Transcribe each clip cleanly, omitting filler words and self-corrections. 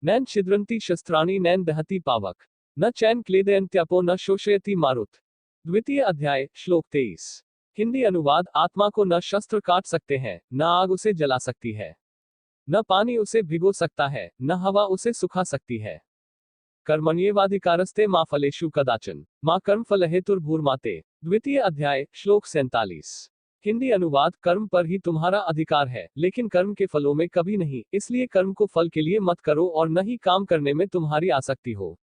नैन छिद्रन्ति शस्त्राणि नैन दहति पावक। न चैन क्लेदयन्त्यापो न शोषयति मारुत। द्वितीय अध्याय श्लोक 23। हिंदी अनुवाद। आत्मा को न शस्त्र काट सकते हैं, न आग उसे जला सकती है, न पानी उसे भिगो सकता है, न हवा उसे सुखा सकती है। कर्मण्येवाधिकारस्ते मा फलेषु कदाचन मा कर्मफल हेतुर्भूर्माते। द्वितीय अध्याय श्लोक 47। हिंदी अनुवाद। कर्म पर ही तुम्हारा अधिकार है, लेकिन कर्म के फलों में कभी नहीं, इसलिए कर्म को फल के लिए मत करो और न ही काम करने में तुम्हारी आसक्ति हो।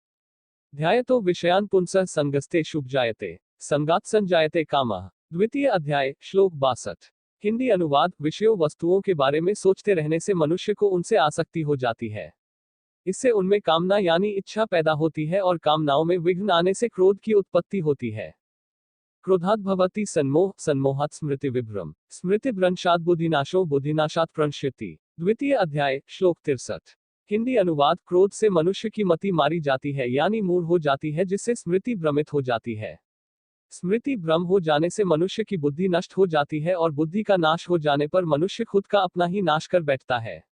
ध्यायतो विषयान् पुंसः संगस्ते शुभ जायते संगात संजायते कामः। द्वितीय अध्याय श्लोक 62। हिंदी अनुवाद। विषयों वस्तुओं के बारे में सोचते रहने से मनुष्य को उनसे आसक्ति हो जाती है। इससे उनमें कामना यानी इच्छा पैदा होती है और कामनाओं में विघ्न आने से क्रोध की उत्पत्ति होती है। क्रोधात् भवति सन्मोह, सन्मोहात् स्मृति विभ्रम, स्मृति भ्रंशात् बुद्धिनाशो, बुद्धिनाशात् प्रणश्यति। द्वितीय अध्याय श्लोक 63। हिंदी अनुवाद। क्रोध से मनुष्य की मति मारी जाती है यानी मूढ़ हो जाती है, जिससे स्मृति भ्रमित हो जाती है। स्मृति भ्रम हो जाने से मनुष्य की बुद्धि नष्ट हो जाती है और बुद्धि का नाश हो जाने पर मनुष्य खुद का अपना ही नाश कर बैठता है।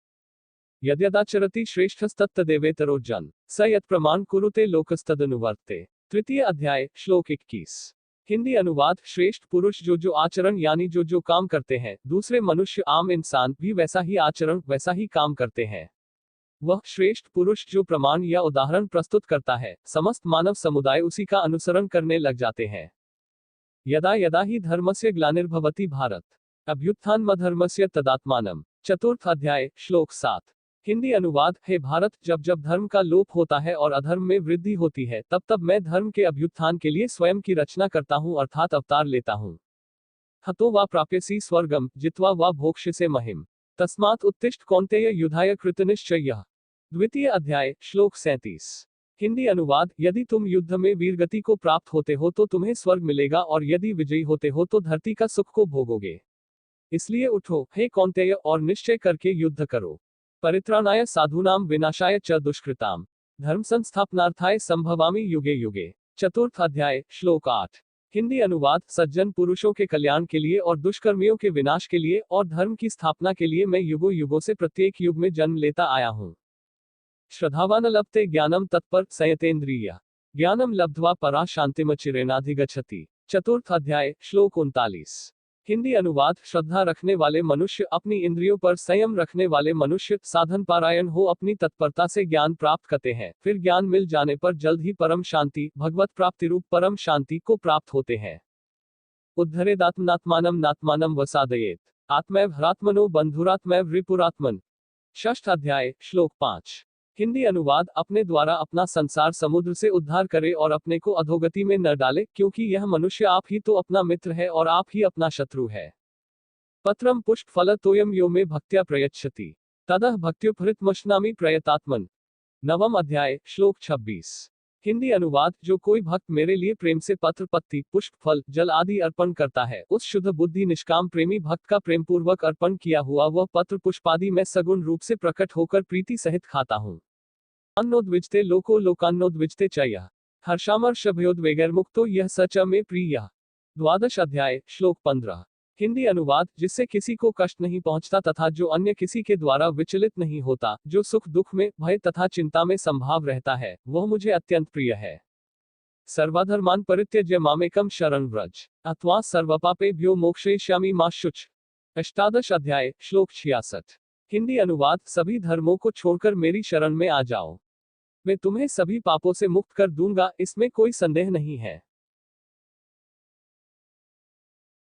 यद्यदाचरति श्रेष्ठस्तत्तदेवेतरो जन स यत् प्रमाण कुरुते लोकस्तदनुवर्ते। तृतीय अध्याय श्लोक 21। हिंदी अनुवाद। श्रेष्ठ पुरुष जो आचरण यानी जो काम करते हैं, दूसरे मनुष्य आम इंसान भी वैसा ही आचरण वैसा ही काम करते हैं। वह श्रेष्ठ पुरुष जो प्रमाण या उदाहरण प्रस्तुत करता है, समस्त मानव समुदाय उसी का अनुसरण करने लग जाते हैं। यदा यदा ही धर्मस्य ग्लानिर्भवति भारत अभ्युत्थानमधर्मस्य तदात्मानम्। चतुर्थ अध्याय श्लोक 7। हिंदी अनुवाद। हे भारत, जब जब धर्म का लोप होता है और अधर्म में वृद्धि होती है, तब तब मैं धर्म के अभ्युत्थान के लिए स्वयं की रचना करता हूं, अर्थात अवतार लेता हूं। हतो वा प्राप्यसि स्वर्गम जित्वा वा भोक्ष्यसे महिम तस्मात् उत्तिष्ठ कौन्तेय युद्धाय कृतनिश्चयः। द्वितीय अध्याय श्लोक 37। हिंदी अनुवाद। यदि तुम युद्ध में वीरगति को प्राप्त होते हो तो तुम्हें स्वर्ग मिलेगा और यदि विजयी होते हो तो धरती का सुख को भोगोगे। इसलिए उठो हे कौन्तेय और निश्चय करके युद्ध करो। परित्राणाय साधूनाम विनाशाय च दुष्कृताम धर्म संस्थापनार्थाय संभवामि युगे युगे। चतुर्थ अध्याय श्लोक 8। हिंदी अनुवाद। सज्जन पुरुषों के कल्याण के लिए और दुष्कर्मियों के विनाश के लिए और धर्म की स्थापना के लिए मैं युगों युगों से प्रत्येक युग में जन्म लेता आया हूं। श्रद्धावान लभते ज्ञानम तत्पर संयतेन्द्रिय ज्ञानम लब्ध्वा परा शांतिमचिरेणाधिगच्छति। चतुर्थ अध्याय श्लोक 39। हिंदी अनुवाद। श्रद्धा रखने वाले मनुष्य, अपनी इंद्रियों पर संयम रखने वाले मनुष्य साधन पारायण हो अपनी तत्परता से ज्ञान प्राप्त करते हैं, फिर ज्ञान मिल जाने पर जल्द ही परम शांति भगवत प्राप्ति रूप परम शांति को प्राप्त होते हैं। उद्धरेदात्मनात्मानं नात्मानं वसादयेत् आत्मैव ह्रात्मनो बंधुरात्मैव रिपुरात्मन। षष्ठ अध्याय श्लोक 5। हिंदी अनुवाद। अपने द्वारा अपना संसार समुद्र से उद्धार करे और अपने को अधोगति में न डाले, क्योंकि यह मनुष्य आप ही तो अपना मित्र है और आप ही अपना शत्रु है। पत्रम पुष्प फल तोयम यो में भक्त्या प्रयच्छति तदह भक्त्युपहृतमश्नामि प्रयतात्मन। नवम अध्याय श्लोक 26। हिंदी अनुवाद। जो कोई भक्त मेरे लिए प्रेम से पत्र, पत्ती, पुष्प, फल, जल आदि अर्पण करता है, उस शुद्ध बुद्धि निष्काम प्रेमी भक्त का प्रेम पूर्वक अर्पण किया हुआ वह पत्र पुष्पादि मैं सगुण रूप से प्रकट होकर प्रीति सहित खाता हूँ। अन्नोद्विजते लोको लोकान्नोद्विजते च यः हर्षामर्षभयोद्वेगैर्मुक्तो यः स च मे प्रियः। द्वादश अध्याय श्लोक 15। हिंदी अनुवाद। जिससे किसी को कष्ट नहीं पहुंचता तथा जो अन्य किसी के द्वारा विचलित नहीं होता, जो सुख दुख में, भय तथा चिंता में संभाव रहता है, वह मुझे अत्यंत प्रिय है। सर्वधर्मान् परित्यज्य मामेकं शरणं व्रज अथवा सर्वपापेभ्यो मोक्षयिष्यामि मा शुच। अष्टादश अध्याय श्लोक 66। हिंदी अनुवाद। सभी धर्मों को छोड़कर मेरी शरण में आ जाओ, मैं तुम्हें सभी पापों से मुक्त कर दूंगा, इसमें कोई संदेह नहीं है।